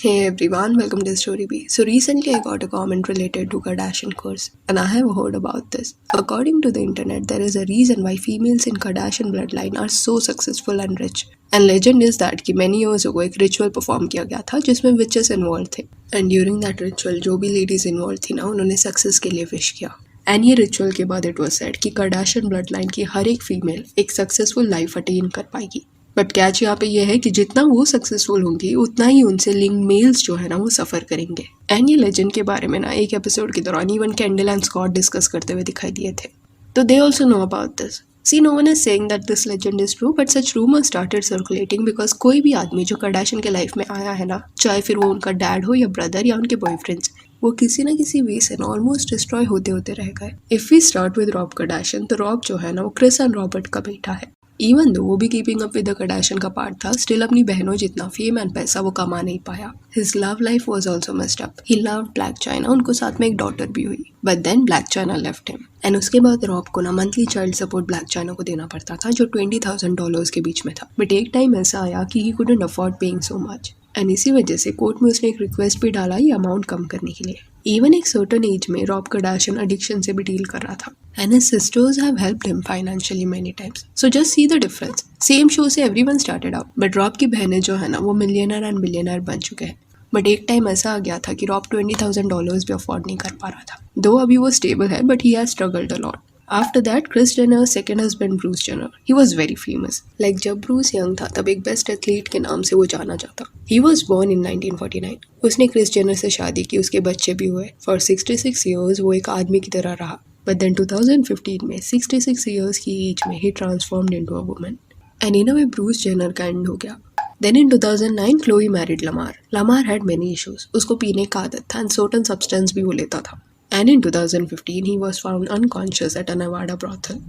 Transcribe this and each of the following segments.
Hey everyone, welcome to Story B. So recently I got a comment related to Kardashian curse and I have heard about this. According to the internet, there is a reason why females in Kardashian bloodline are so successful and rich. And legend is that कि many years ago एक ritual perform किया गया था जिसमें witches involved थे. And during that ritual जो भी ladies involved थी ना उन्होंने success के लिए wish किया. एंड ये रिचुअल के बाद इट वॉज सेड कि कार्डाशियन ब्लड लाइन की हर एक फीमेल एक सक्सेसफुल लाइफ अटेन कर पाएगी. बट कैच यहाँ पे ये है कि जितना वो सक्सेसफुल होंगी उतना ही उनसे लिंक मेल्स जो है ना वो सफ़र करेंगे. एंड ये लेजेंड के बारे में ना एक एपिसोड के दौरान even Kendall and Scott discuss करते हुए दिखाई दिए थे. तो they also know about this. See, no one is saying that this legend is true, but such rumors started circulating because कोई भी आदमी जो कार्डाशियन के लाइफ में आया है ना, चाहे फिर वो उनका डैड हो या ब्रदर या उनके बॉयफ्रेंड्स, वो किसी ना किसी वे से ना ऑलमोस्ट डिस्ट्रॉय होते होते रह गए. If we start with Rob Kardashian, तो रॉब जो है ना वो क्रिस एंड रॉबर्ट का बेटा है. इवन दो वो भी keeping up with the Kardashian का पार्ट था, स्टिल अपनी बहनों जितना फेम एंड पैसा वो कमा नहीं पाया. His love life was also messed up. He loved Blac Chyna, उनको साथ में एक डॉटर भी हुई, but then Blac Chyna left him. And उसके बाद रॉब को ना monthly child support Blac Chyna को देना पड़ता था जो $20,000 के बीच में था. बट एक टाइम ऐसा आया कि he couldn't afford paying so much and इसी वजह से कोर्ट में उसने एक रिक्वेस्ट भी डाला ये अमाउंट कम करने के लिए. इवन एक सर्टन एज में रॉब कार्डाशियन एडिक्शन से भी डील कर रहा था and his sisters have helped him financially many times. So just see the difference. Same show से everyone started out, but Rob की बहनें जो है ना वो मिलियनर एंड बिलियनर बन चुके हैं. बट एक टाइम ऐसा आ गया था कि रॉब $20,000 भी अफोर्ड नहीं कर पा रहा था. दो अभी वो स्टेबल है but he has struggled a lot. After that, Kris Jenner's second husband Bruce Jenner, he was very famous. Like जब ब्रूस यंग था तब एक बेस्ट एथलीट के नाम से वो जाना जाता. He was born in 1949. उसने क्रिस जेनर से शादी की, उसके बच्चे भी हुए. For 66 years वो एक आदमी की तरह रहा. But then 2015 में 66 years की एज में he transformed into a woman. And in a way Bruce Jenner का एंड हो गया. Then in 2009 Chloe married Lamar. Lamar had many issues. उसको पीने का आदत था and certain substance भी वो लेता था. And in 2015 he was found unconscious at a Nevada brothel.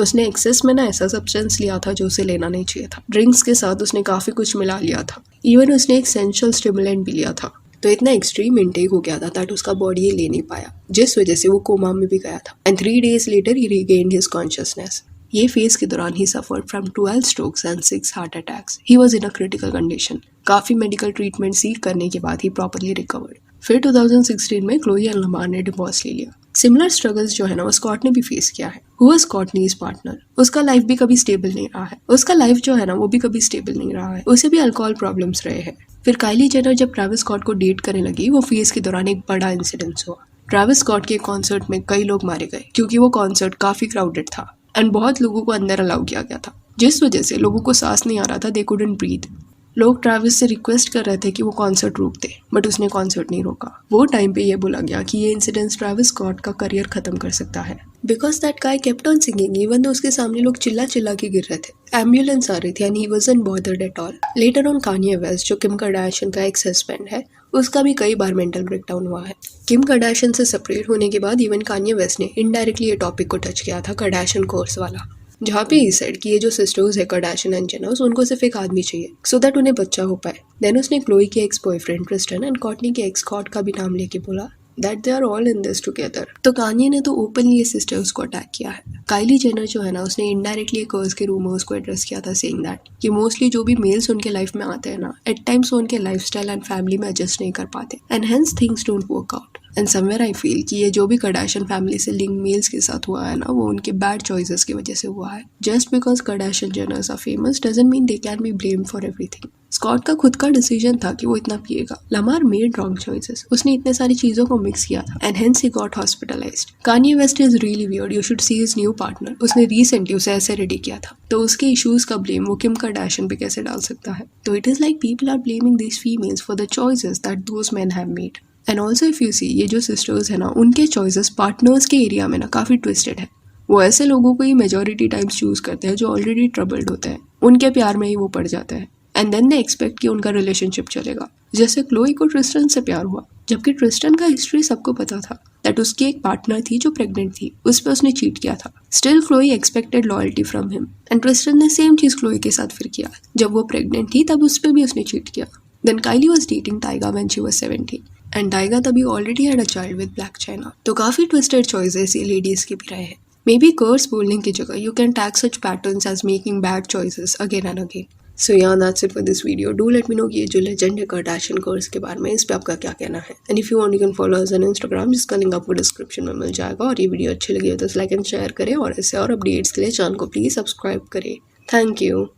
उसने एक्सेस में ना ऐसा सब्सटेंस लिया था जो उसे लेना नहीं चाहिए था. ड्रिंक्स के साथ उसने काफ़ी कुछ मिला लिया था. इवन उसने एक सेंशुअल स्टिमुलेंट भी लिया था. तो इतना एक्सट्रीम इंटेक हो गया था दैट उसका बॉडी ये ले नहीं पाया, जिस वजह से वो कोमा में भी गया था. And 3 days later he regained his consciousness. ये फेज के दौरान ही suffered from 12 strokes and 6 heart attacks. He was in a critical condition. काफ़ी मेडिकल ट्रीटमेंट सीख करने के बाद ही प्रॉपरली रिकवर्ड. फिर 2016 में क्लोई एंड लमार ने डिवोर्स ले लिया. सिमिलर स्ट्रगल्स जो है ना वो स्कॉट ने भी फेस किया है. Who was Kourtney's partner. उसका लाइफ भी कभी स्टेबल नहीं रहा है. उसका लाइफ जो है ना वो भी कभी स्टेबल नहीं रहा है. उसे भी अल्कोहल प्रॉब्लम्स रहे हैं. फिर काइली जेनर जब ट्रैविस स्कॉट को डेट करने लगी, वो फेज के दौरान एक बड़ा इंसिडेंस हुआ. ट्रैविस स्कॉट के कॉन्सर्ट में कई लोग मारे गए क्योंकि वो कॉन्सर्ट काफ़ी क्राउडेड था एंड बहुत लोगों को अंदर अलाउ किया गया था, जिस वजह से लोगों को सांस नहीं आ रहा था. They couldn't breathe. लोग ट्रैविस से रिक्वेस्ट कर रहे थे कि वो कॉन्सर्ट रोक दे, बट उसने कॉन्सर्ट नहीं रोका. वो टाइम पे ये बोला गया कि ये इंसिडेंस ट्रैविस स्कॉट का करियर खत्म कर सकता है, because that guy kept on singing even though उसके सामने लोग चिल्ला चिल्ला के गिर रहे थे. एम्बुलेंस आ रही थी and he wasn't bothered at all. Later on Kanye West जो किम कार्दाशियन का एक्स हस्बैंड है, उसका भी कई बार मेंटल ब्रेकडाउन हुआ है. किम कार्दाशियन से सेपरेट होने के बाद इवन कान्ये वेस्ट ने इनडायरेक्टली ये टॉपिक को टच किया था, कार्दाशियन कोर्स वाला, जहाँ पे ही सेड कि ये जो सिस्टर्स है कार्दाशियन एंड जेनर्स, उनको सिर्फ एक आदमी चाहिए सो दैट उन्हें बच्चा हो पाए. देन उसने क्लोई के ex boyfriend Tristan and Kourtney के एक्स स्कॉट का भी नाम लेके बोला that they are all in this together. तो कान्ये ने तो ओपनली ये सिस्टर्स को अटैक किया है. काइली जेनर जो है ना उसने इनडायरेक्टली कर्स के रूमर्स को एड्रेस किया था, सेइंग दैट कि मोस्टली जो भी मेल्स उनके लाइफ में आते हैं ना, एट टाइम्स वो उनके लाइफस्टाइल एंड फैमिली में एडजस्ट नहीं कर पाते and hence things don't work out. And somewhere I feel कि ये जो भी कार्दाशियन फैमिली से लिंक मेल्स के साथ हुआ है ना वो उनके बैड चॉइसेस की वजह से हुआ है. Just because Kardashian Jenners are famous doesn't mean they can be blamed for everything. Scott का खुद का डिसीजन था कि वो इतना पिएगा. Lamar made wrong choices. उसने इतने सारी चीज़ों को मिक्स किया था and hence he got hospitalized. Kanye West is really weird. You should see his new partner. उसने रिसेंटली उसे ऐसे रेडी किया था, तो उसके इश्यूज का ब्लेम वो किम कार्दाशियन पे कैसे डाल सकता है. तो it is like people are blaming these females for the choices that those man have made. And also if you see ये जो सिस्टर्स है ना उनके चॉइसेस पार्टनर्स के एरिया में ना काफ़ी ट्विस्टेड है. वो ऐसे लोगों को ही मेजॉरिटी टाइम्स चूज़ करते हैं जो ऑलरेडी ट्रबल्ड होते हैं, उनके प्यार में ही वो पड़ जाते हैं एंड देन दे एक्सपेक्ट कि उनका रिलेशनशिप चलेगा. जैसे क्लोई को ट्रिस्टन से प्यार हुआ, जबकि ट्रिस्टन का हिस्ट्री सबको पता था दैट उसकी एक पार्टनर थी जो प्रेग्नेंट थी, उस पर उसने चीट किया था. Still Chloe expected loyalty from him and Tristan ने सेम चीज़ क्लोई के साथ फिर किया. जब वो प्रेग्नेंट थी तब उस पर भी उसने चीट किया. Then Kylie was dating Tyga when she was 17 and Tyga तभी already had a child with Blac Chyna. तो काफ़ी ट्विस्टेड चॉइसेस ये लेडीज़ के भी रहे हैं. मे बी कर्स बोलने की जगह you can tag such patterns as making bad choices again and again. So yeah that's it for this video. Do let me know कि ये जो लेजेंड है कार्डाशियन कर्स के बारे में, इस पे आपका क्या कहना है. And if you want you can follow us on Instagram, जिसका लिंक आपको डिस्क्रिप्शन में मिल जाएगा. और ये वीडियो अच्छी लगी हो तो लाइक एंड शेयर करें, और ऐसे और अपडेट्स के लिए चैनल को प्लीज़ सब्सक्राइब करें. Thank you.